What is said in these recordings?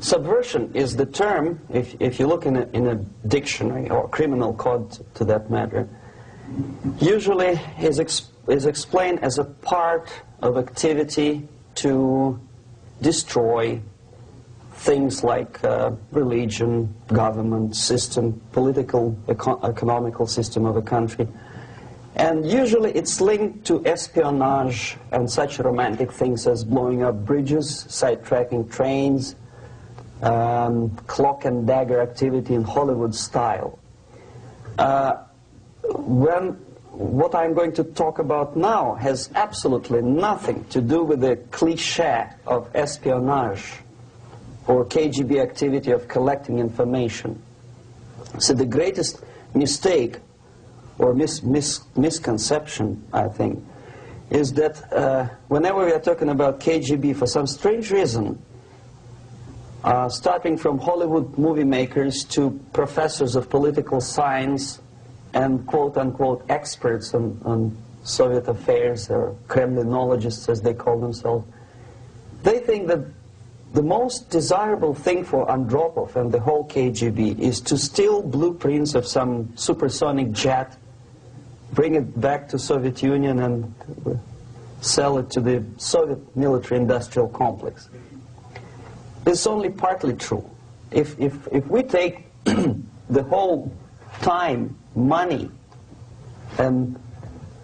Subversion is the term, if you look in a dictionary or criminal code to that matter, usually is explained as a part of activity to destroy things like religion, government, system, political, economical system of a country. And usually it's linked to espionage and such romantic things as blowing up bridges, sidetracking trains, cloak and dagger activity in Hollywood style. What I'm going to talk about now has absolutely nothing to do with the cliché of espionage or KGB activity of collecting information. So the greatest mistake or misconception, I think, is that whenever we are talking about KGB, for some strange reason, starting from Hollywood movie makers to professors of political science and quote-unquote experts on Soviet affairs, or Kremlinologists as they call themselves, they think that the most desirable thing for Andropov and the whole KGB is to steal blueprints of some supersonic jet, bring it back to Soviet Union and sell it to the Soviet military-industrial complex. It's only partly true. If we take the whole time, money, and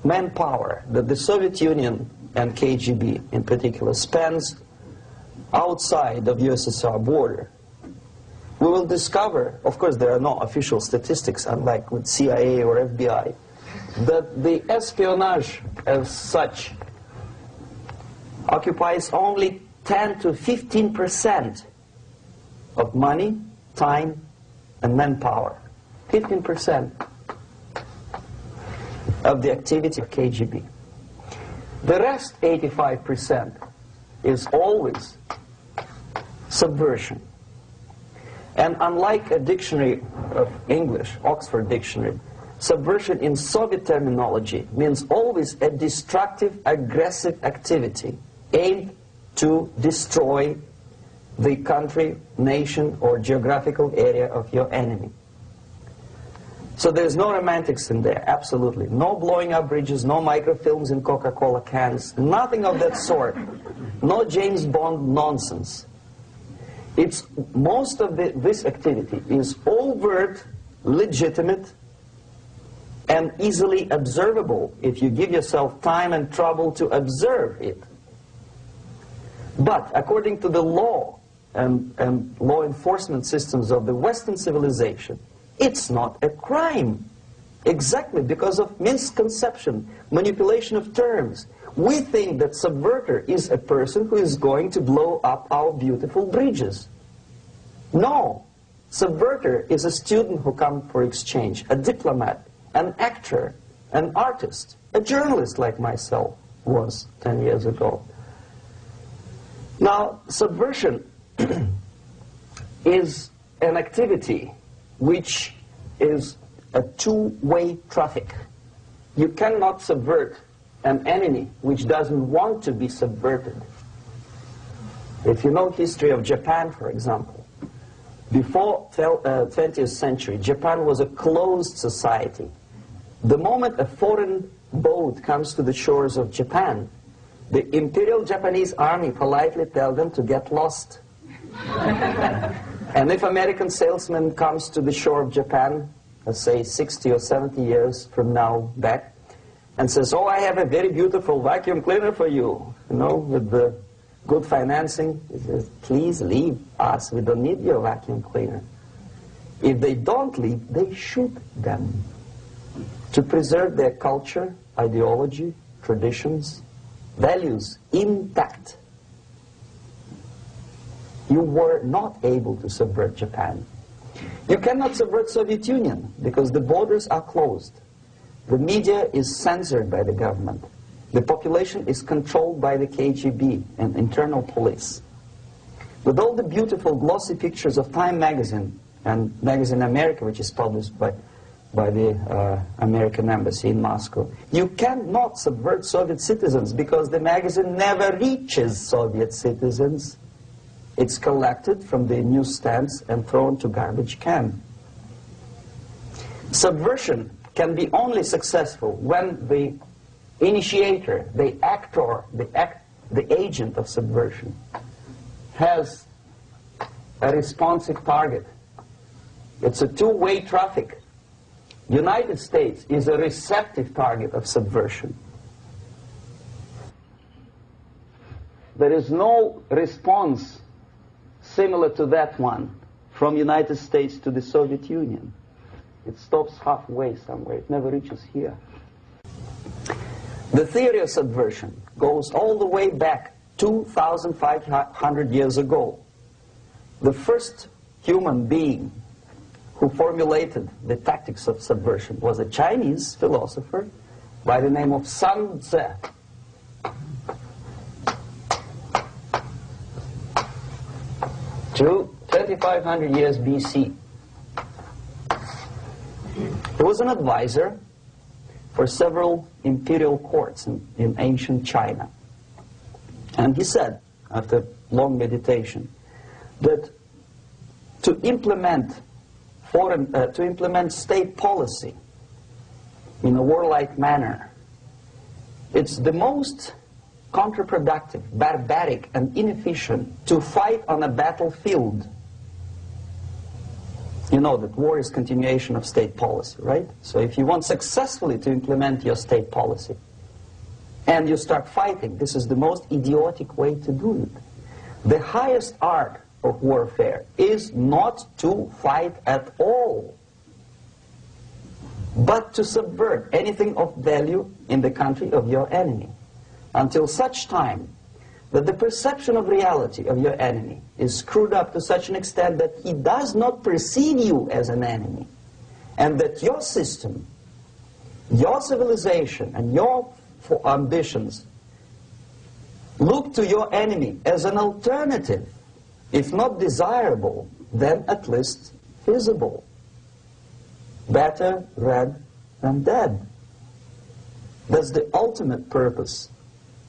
manpower that the Soviet Union and KGB in particular spends outside of USSR border, we will discover, of course there are no official statistics unlike with CIA or FBI, that the espionage as such occupies only 10 to 15% of money, time, and manpower. 15% of the activity of KGB. The rest, 85%, is always subversion. And unlike a dictionary of English, Oxford Dictionary, subversion in Soviet terminology means always a destructive, aggressive activity aimed to destroy the country, nation, or geographical area of your enemy. So there's no romantics in there, absolutely. No blowing up bridges, no microfilms in Coca-Cola cans, nothing of that sort. No James Bond nonsense. It's most of this activity is overt, legitimate, and easily observable if you give yourself time and trouble to observe it. But according to the law and law enforcement systems of the Western civilization, it's not a crime. Exactly because of misconception, manipulation of terms. We think that subverter is a person who is going to blow up our beautiful bridges. No. Subverter is a student who comes for exchange, a diplomat, an actor, an artist, a journalist like myself was 10 years ago. Now, subversion is an activity which is a two-way traffic. You cannot subvert an enemy which doesn't want to be subverted. If you know history of Japan, for example, before 20th century, Japan was a closed society. The moment a foreign boat comes to the shores of Japan, the Imperial Japanese Army politely tells them to get lost. And if American salesman comes to the shore of Japan, let's say 60 or 70 years from now back, and says, oh, I have a very beautiful vacuum cleaner for you, with the good financing, he says, please leave us, we don't need your vacuum cleaner. If they don't leave, they shoot them to preserve their culture, ideology, traditions, values intact. You were not able to subvert Japan. You cannot subvert Soviet Union because the borders are closed. The media is censored by the government. The population is controlled by the KGB and internal police. With all the beautiful glossy pictures of Time magazine and Magazine America, which is published by the American embassy in Moscow, you cannot subvert Soviet citizens because the magazine never reaches Soviet citizens. It's collected from the newsstands and thrown to garbage can. Subversion can be only successful when the initiator, the actor, the agent of subversion has a responsive target. It's a two-way traffic. United States is a receptive target of subversion. There is no response similar to that one from United States to the Soviet Union. It stops halfway somewhere. It never reaches here. The theory of subversion goes all the way back 2,500 years ago. The first human being who formulated the tactics of subversion was a Chinese philosopher by the name of Sun Tzu. 2,500 years BC. He was an advisor for several imperial courts in ancient China. And he said, after long meditation, that to implement state policy in a warlike manner, it's the most counterproductive, barbaric, and inefficient to fight on a battlefield. You know that war is continuation of state policy, right? So if you want successfully to implement your state policy, and you start fighting, this is the most idiotic way to do it. The highest art of warfare is not to fight at all, but to subvert anything of value in the country of your enemy, until such time that the perception of reality of your enemy is screwed up to such an extent that he does not perceive you as an enemy, and that your system, your civilization, and your ambitions look to your enemy as an alternative, if not desirable, then at least feasible. Better red than dead. That's the ultimate purpose,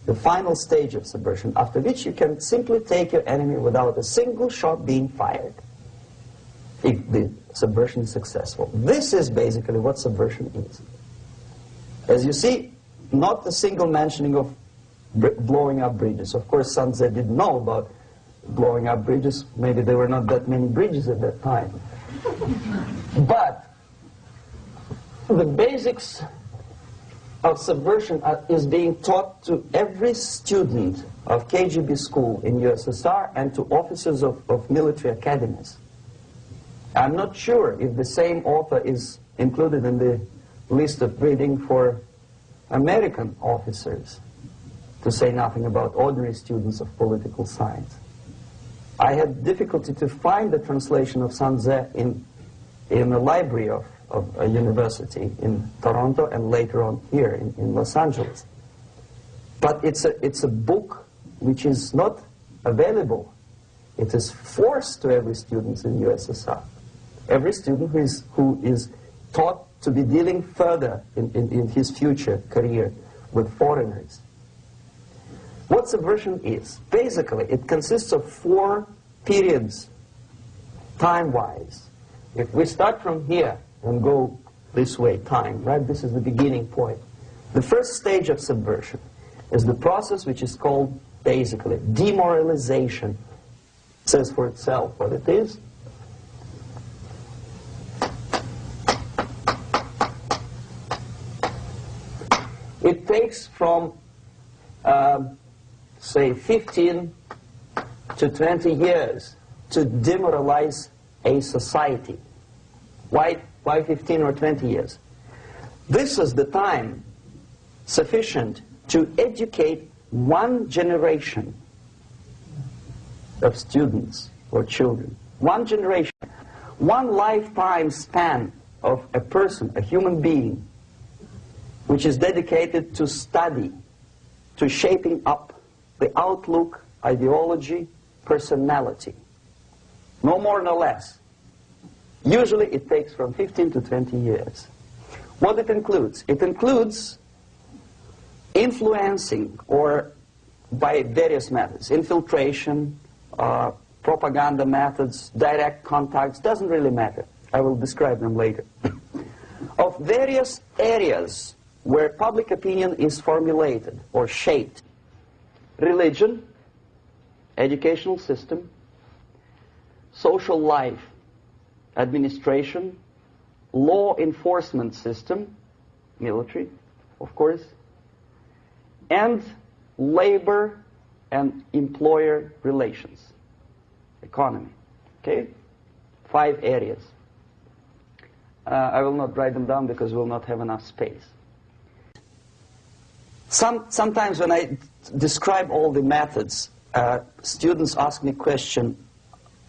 the final stage of subversion, after which you can simply take your enemy without a single shot being fired, if the subversion is successful. This is basically what subversion is. As you see, not a single mentioning of blowing up bridges. Of course, Sun Tzu didn't know about blowing up bridges. Maybe there were not that many bridges at that time. But the basics of subversion is being taught to every student of KGB school in USSR and to officers of military academies. I'm not sure if the same author is included in the list of reading for American officers, to say nothing about ordinary students of political science. I had difficulty to find the translation of Sun Tzu in the library of a university in Toronto and later on here in Los Angeles. But it's a book which is not available. It is forced to every student in USSR. Every student who is taught to be dealing further in his future career with foreigners. What subversion is? Basically, it consists of 4 periods, time-wise. If we start from here and go this way, time, right? This is the beginning point. The first stage of subversion is the process which is called, basically, demoralization. It says for itself what it is. It takes from, say, 15 to 20 years to demoralize a society. Why 15 or 20 years? This is the time sufficient to educate one generation of students or children. One generation, one lifetime span of a person, a human being, which is dedicated to study, to shaping up the outlook, ideology, personality. No more, no less. Usually it takes from 15 to 20 years. What it includes? It includes influencing, or by various methods, infiltration, propaganda methods, direct contacts, doesn't really matter. I will describe them later. Of various areas where public opinion is formulated or shaped. Religion, educational system, social life, administration, law enforcement system, military, of course, and labor and employer relations, economy. Okay? 5 areas. I will not write them down because we will not have enough space. Sometimes when I describe all the methods, students ask me question,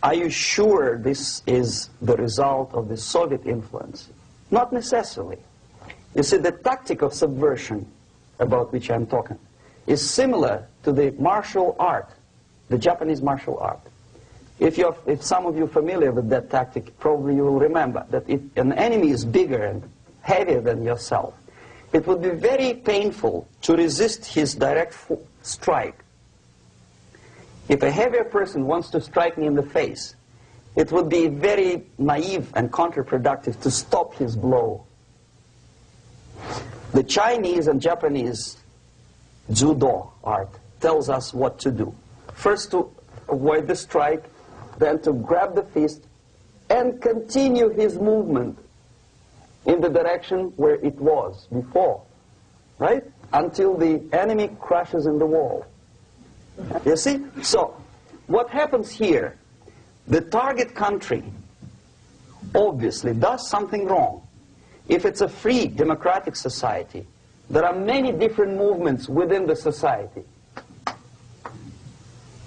are you sure this is the result of the Soviet influence? Not necessarily. You see, the tactic of subversion, about which I'm talking, is similar to the martial art, the Japanese martial art. If some of you are familiar with that tactic, probably you will remember that if an enemy is bigger and heavier than yourself, it would be very painful to resist his direct strike. If a heavier person wants to strike me in the face, it would be very naive and counterproductive to stop his blow. The Chinese and Japanese judo art tells us what to do. First to avoid the strike, then to grab the fist and continue his movement in the direction where it was before, right? Until the enemy crashes in the wall. You see? So, what happens here? The target country obviously does something wrong. If it's a free democratic society, there are many different movements within the society.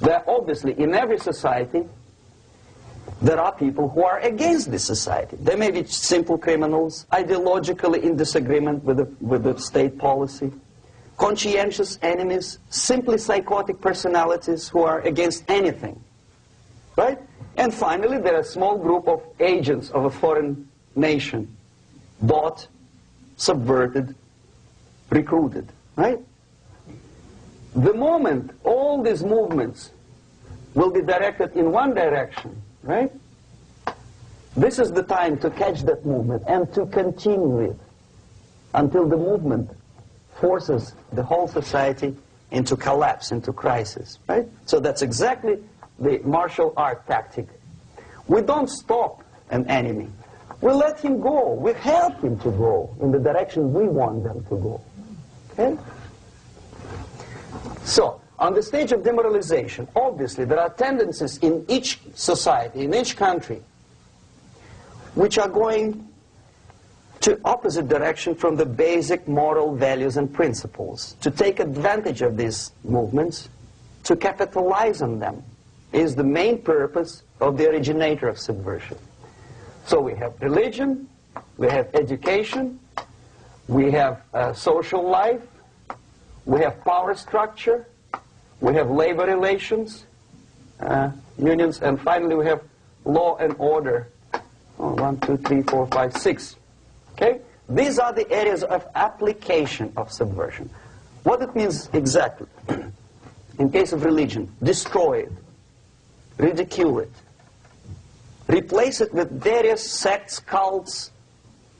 There obviously, in every society, there are people who are against this society. They may be simple criminals, ideologically in disagreement with the state policy, conscientious enemies, simply psychotic personalities who are against anything, right? And finally, there are a small group of agents of a foreign nation, bought, subverted, recruited, right? The moment all these movements will be directed in one direction, right? This is the time to catch that movement and to continue it until the movement forces the whole society into collapse, into crisis, right? So that's exactly the martial art tactic. We don't stop an enemy. We let him go. We help him to go in the direction we want them to go. Okay? So, on the stage of demoralization, obviously there are tendencies in each society, in each country, which are going to opposite direction from the basic moral values and principles. To take advantage of these movements, to capitalize on them, is the main purpose of the originator of subversion. So we have religion, we have education, we have social life, we have power structure, we have labor relations, unions, and finally we have law and order. 1, 2, 3, 4, 5, 6. Okay? These are the areas of application of subversion. What it means exactly? In case of religion, destroy it, ridicule it, replace it with various sects, cults,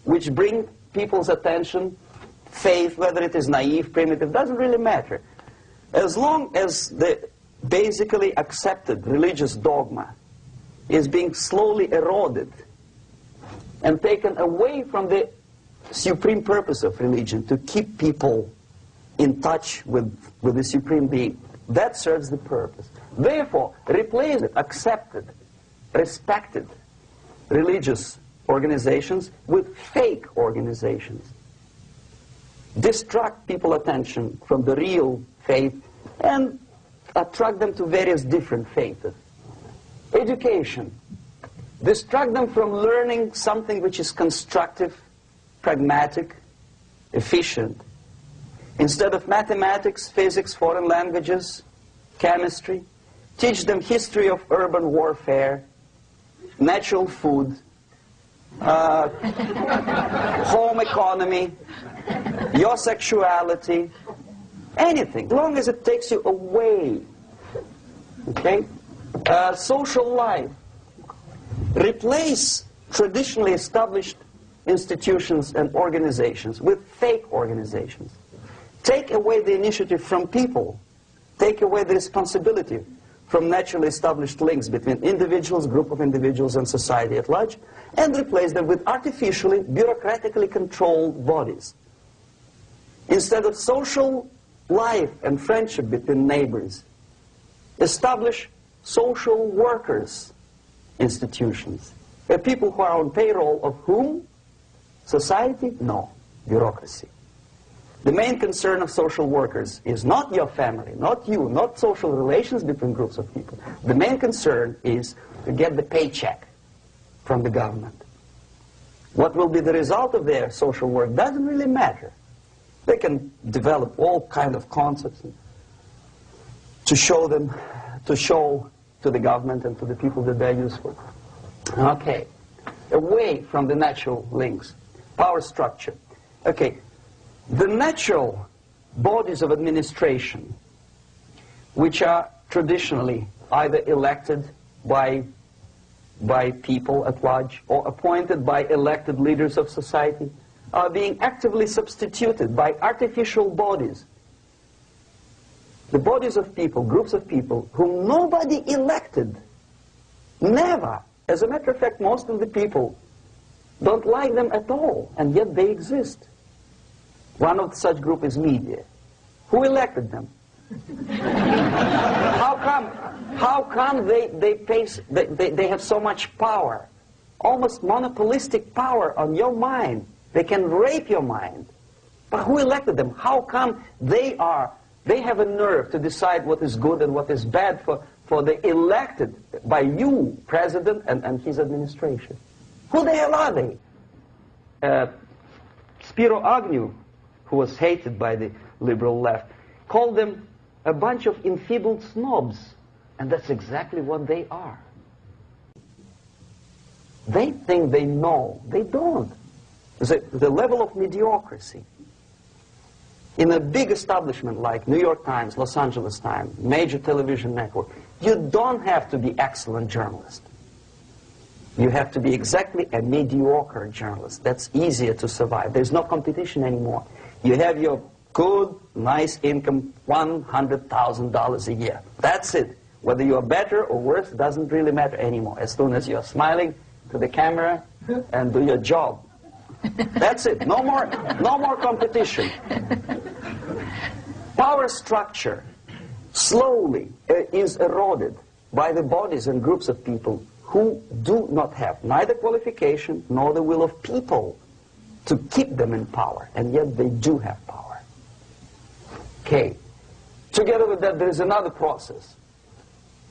which bring people's attention, faith, whether it is naive, primitive, doesn't really matter. As long as the basically accepted religious dogma is being slowly eroded and taken away from the supreme purpose of religion, to keep people in touch with the supreme being, that serves the purpose. Therefore, replace it, accepted, respected religious organizations with fake organizations. Distract people's attention from the real faith and attract them to various different faiths. Education. Distract them from learning something which is constructive, pragmatic, efficient. Instead of mathematics, physics, foreign languages, chemistry, teach them history of urban warfare, natural food, home economy, your sexuality, anything, as long as it takes you away, okay, Social life. Replace traditionally established institutions and organizations with fake organizations. Take away the initiative from people. Take away the responsibility from naturally established links between individuals, group of individuals, and society at large, and replace them with artificially, bureaucratically controlled bodies. Instead of social life and friendship between neighbors, establish social workers institutions. People who are on payroll of whom? Society? No. Bureaucracy. The main concern of social workers is not your family, not you, not social relations between groups of people. The main concern is to get the paycheck from the government. What will be the result of their social work doesn't really matter. They can develop all kind of concepts to show to the government and to the people that they're useful. Okay, away from the natural links, power structure. Okay, the natural bodies of administration, which are traditionally either elected by people at large or appointed by elected leaders of society, are being actively substituted by artificial bodies. The bodies of people, groups of people, whom nobody elected. Never. As a matter of fact, most of the people don't like them at all, and yet they exist. One of such group is media. Who elected them? How come they have so much power? Almost monopolistic power on your mind. They can rape your mind. But who elected them? How come they have a nerve to decide what is good and what is bad for the elected by you, president, and his administration? Who the hell are they? Spiro Agnew, who was hated by the liberal left, called them a bunch of enfeebled snobs. And that's exactly what they are. They think they know. They don't. The level of mediocrity. In a big establishment like New York Times, Los Angeles Times, major television network, you don't have to be excellent journalist. You have to be exactly a mediocre journalist. That's easier to survive. There's no competition anymore. You have your good, nice income, $100,000 a year. That's it. Whether you're better or worse doesn't really matter anymore. As soon as you're smiling to the camera and do your job. That's it. No more competition. Power structure slowly is eroded by the bodies and groups of people who do not have neither qualification nor the will of people to keep them in power, and yet they do have power. Okay. Together with that, there is another process.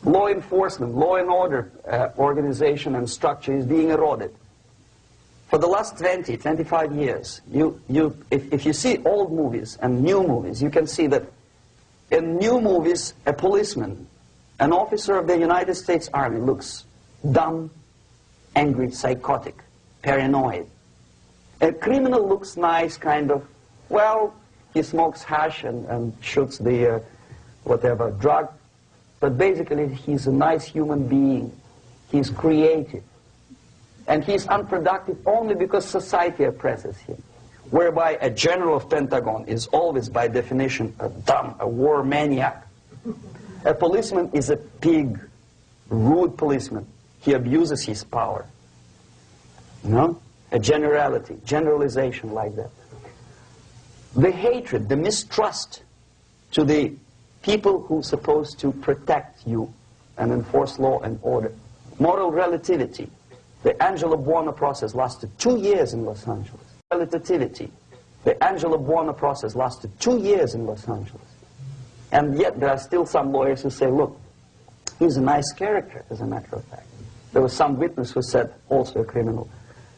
Law enforcement, law and order organization and structure is being eroded. For the last 20, 25 years, if you see old movies and new movies, you can see that in new movies, a policeman, an officer of the United States Army looks dumb, angry, psychotic, paranoid. A criminal looks nice, kind of, well, he smokes hash and shoots the whatever drug, but basically he's a nice human being. He's creative. And he's unproductive only because society oppresses him. Whereby a general of Pentagon is always, by definition, a dumb, a war maniac. A policeman is a pig, rude policeman. He abuses his power. You know? A generality, generalization like that. The hatred, the mistrust to the people who are supposed to protect you and enforce law and order. Moral relativity. The Angelo Buono process lasted 2 years in Los Angeles. Relativity. The Angelo Buono process lasted 2 years in Los Angeles. And yet there are still some lawyers who say, look, he's a nice character, as a matter of fact. There was some witness who said, also a criminal,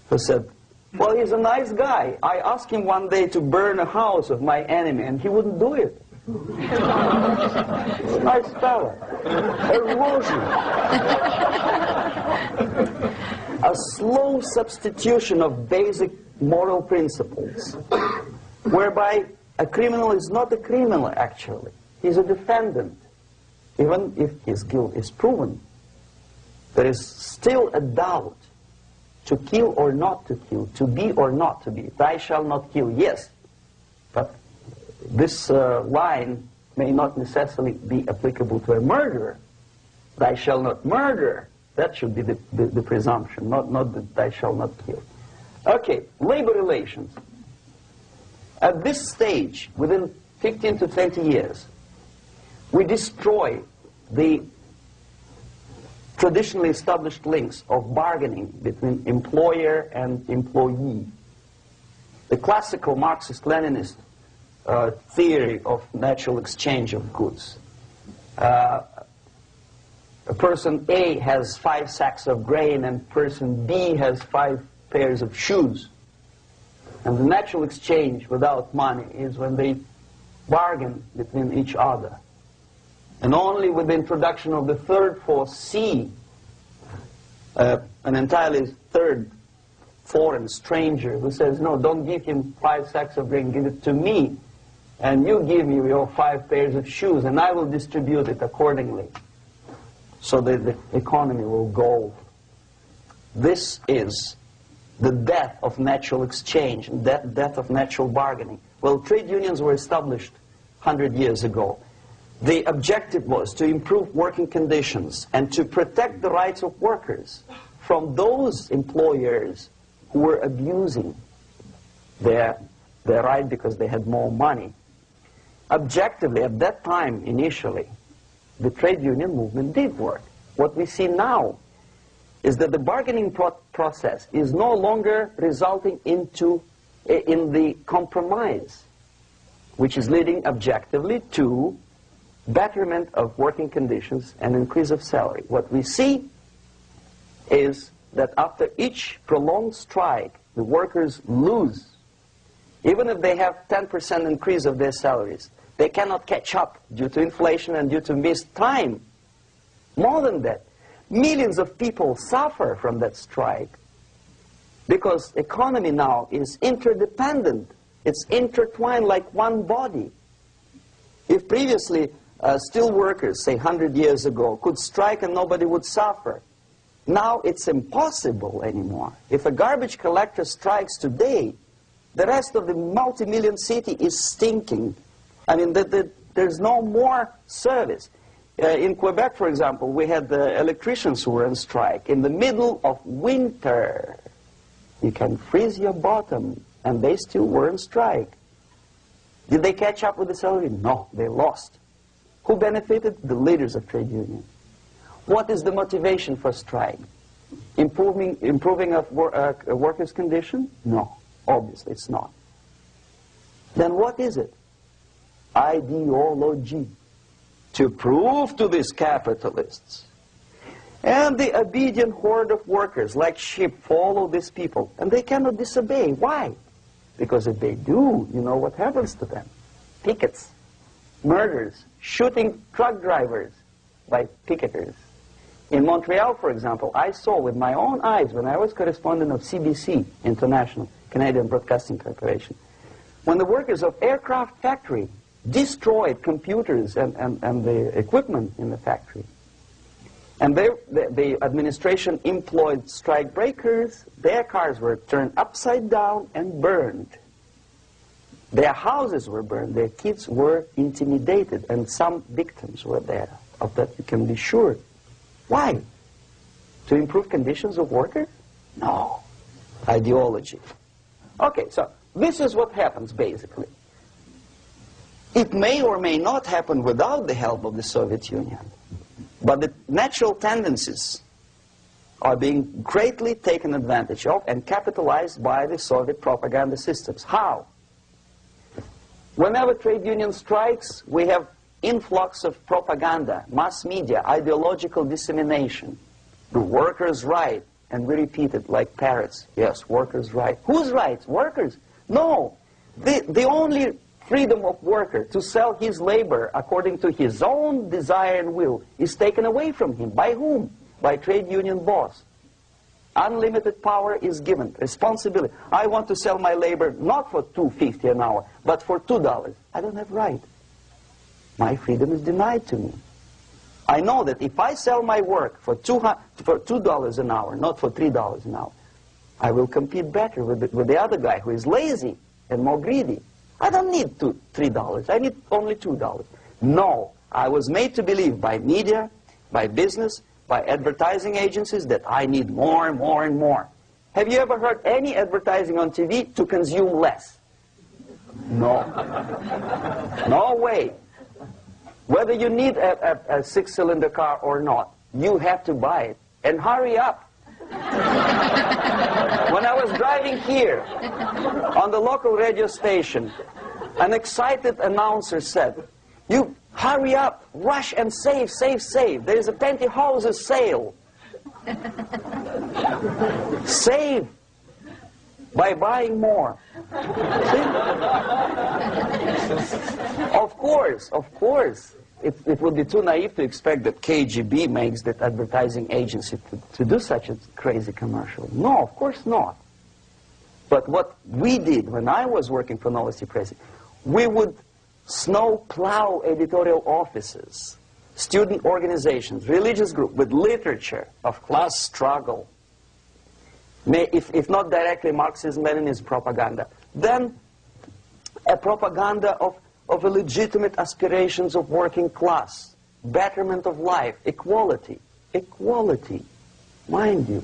who said, well, he's a nice guy. I asked him one day to burn a house of my enemy, and he wouldn't do it. He's a nice fella. Erosion. A slow substitution of basic moral principles, whereby a criminal is not a criminal, actually. He's a defendant. Even if his guilt is proven, there is still a doubt to kill or not to kill, to be or not to be. Thou shalt not kill, yes, but this line may not necessarily be applicable to a murderer. Thou shalt not murder, that should be the presumption, not that thou shalt not kill. Okay, labor relations. At this stage, within 15 to 20 years, we destroy the traditionally established links of bargaining between employer and employee. The classical Marxist-Leninist theory of natural exchange of goods. Person A has 5 sacks of grain and person B has 5 pairs of shoes. And the natural exchange without money is when they bargain between each other. And only with the introduction of the third force, C, an entirely third foreign stranger who says, no, don't give him 5 sacks of grain, give it to me, and you give me your 5 pairs of shoes, and I will distribute it accordingly, so that the economy will go. This is the death of natural exchange, death of natural bargaining. Well, trade unions were established 100 years ago. The objective was to improve working conditions and to protect the rights of workers from those employers who were abusing their right because they had more money. Objectively, at that time, initially, the trade union movement did work. What we see now is that the bargaining process is no longer resulting in the compromise, which is leading objectively to betterment of working conditions and increase of salary. What we see is that after each prolonged strike, the workers lose. Even if they have 10% increase of their salaries, they cannot catch up due to inflation and due to missed time. More than that, millions of people suffer from that strike because economy now is interdependent. It's intertwined like one body. If previously steel workers, say 100 years ago, could strike and nobody would suffer, now it's impossible anymore. If a garbage collector strikes today, the rest of the multi-million city is stinking. I mean, there's no more service. In Quebec, for example, we had the electricians who were on strike in the middle of winter. You can freeze your bottom, and they still were on strike. Did they catch up with the salary? No, they lost. Who benefited? The leaders of trade unions. What is the motivation for strike? Improving of a workers' condition? No, obviously it's not. Then what is it? Ideology. To prove to these capitalists. And the obedient horde of workers, like sheep, follow these people. And they cannot disobey. Why? Because if they do, you know what happens to them. Pickets, murders, shooting truck drivers by picketers. In Montreal, for example, I saw with my own eyes when I was correspondent of CBC, International, Canadian Broadcasting Corporation, when the workers of aircraft factory destroyed computers and the equipment in the factory. And the administration employed strike breakers. Their cars were turned upside down and burned. Their houses were burned. Their kids were intimidated. And some victims were there. Of that you can be sure. Why? To improve conditions of workers? No. Ideology. Okay, so this is what happens basically. It may or may not happen without the help of the Soviet Union. But the natural tendencies are being greatly taken advantage of and capitalized by the Soviet propaganda systems. How? Whenever trade union strikes, we have influx of propaganda, mass media, ideological dissemination. The workers' right, and we repeat it like parrots. Yes, workers' right. Whose rights? Workers? No. The only freedom of worker to sell his labor according to his own desire and will is taken away from him. By whom? By trade union boss. Unlimited power is given. Responsibility. I want to sell my labor not for $2.50 an hour, but for $2. I don't have right. My freedom is denied to me. I know that if I sell my work for $2 an hour, not for $3 an hour, I will compete better with the other guy who is lazy and more greedy. I don't need $3. I need only $2. No, I was made to believe by media, by business, by advertising agencies that I need more and more and more. Have you ever heard any advertising on TV to consume less? No. No way. Whether you need a six-cylinder car or not, you have to buy it. And hurry up. When I was driving here, on the local radio station, an excited announcer said, "You hurry up, rush and save, save, save. There is a pantyhose sale." Save by buying more. See? Of course. It would be too naive to expect that KGB makes that advertising agency to do such a crazy commercial. No, of course not. But what we did when I was working for Novosti Press, we would snow plow editorial offices, student organizations, religious groups with literature of class struggle. If not directly Marxism-Leninism propaganda, then a propaganda of the legitimate aspirations of working class, betterment of life, equality. Equality, mind you.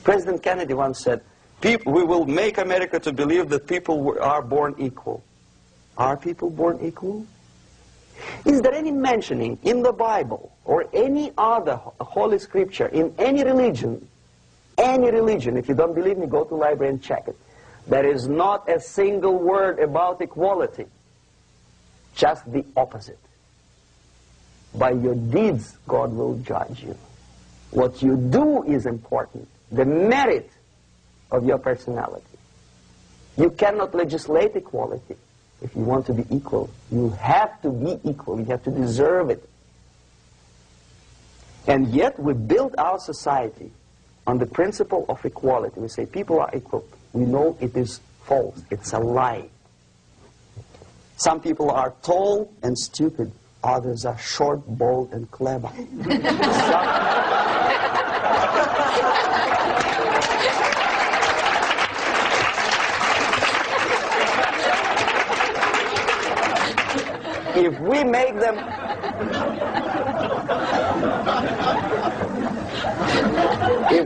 President Kennedy once said, we will make America to believe that people are born equal. Are people born equal? Is there any mentioning in the Bible or any other holy scripture in any religion, if you don't believe me, go to the library and check it. There is not a single word about equality. Just the opposite. By your deeds, God will judge you. What you do is important. The merit of your personality. You cannot legislate equality. If you want to be equal, you have to be equal. You have to deserve it. And yet we build our society on the principle of equality. We say people are equal. We know it is false. It's a lie. Some people are tall and stupid. Others are short, bold, and clever. If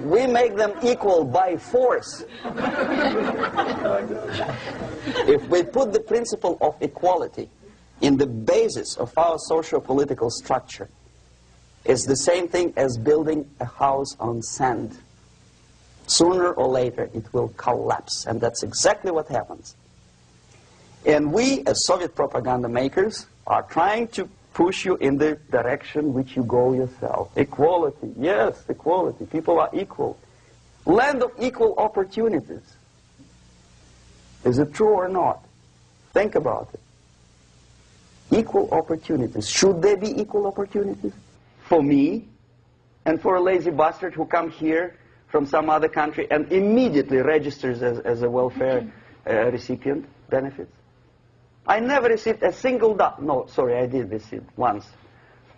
we make them equal by force, if we put the principle of equality in the basis of our socio-political structure, it's the same thing as building a house on sand. Sooner or later it will collapse, and that's exactly what happens. And we, as Soviet propaganda makers, are trying to push you in the direction which you go yourself. Equality, yes, equality. People are equal. Land of equal opportunities. Is it true or not? Think about it. Equal opportunities. Should there be equal opportunities? For me and for a lazy bastard who comes here from some other country and immediately registers as a welfare recipient benefits? I never received a single dollar. No, sorry, I did receive once.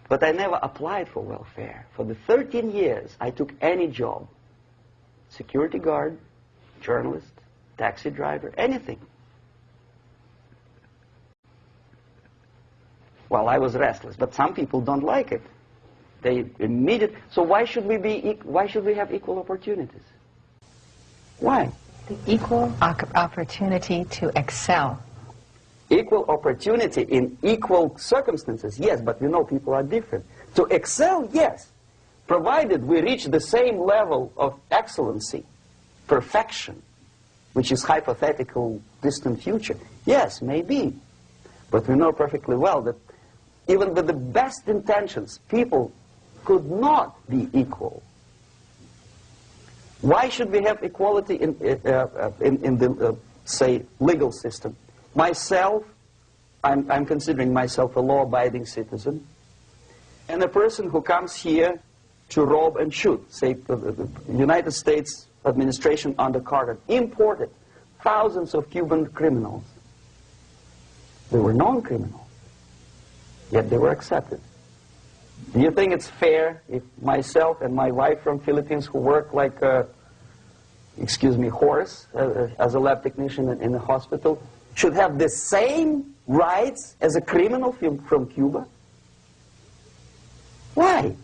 But I never applied for welfare. For the 13 years, I took any job. Security guard, journalist, taxi driver, anything. Well, I was restless, but some people don't like it. They immediately. So why should we have equal opportunities? Why? The equal opportunity to excel. Equal opportunity in equal circumstances, yes, but we know people are different. To excel, yes, provided we reach the same level of excellency, perfection, which is hypothetical, distant future. Yes, maybe. But we know perfectly well that even with the best intentions, people could not be equal. Why should we have equality in the, say, legal system? Myself, I'm considering myself a law-abiding citizen, and a person who comes here to rob and shoot, say, the United States administration under Carter imported thousands of Cuban criminals. They were non-criminals, yet they were accepted. Do you think it's fair if myself and my wife from Philippines, who work like a, excuse me, horse as a lab technician in a hospital, should have the same rights as a criminal from Cuba? Why?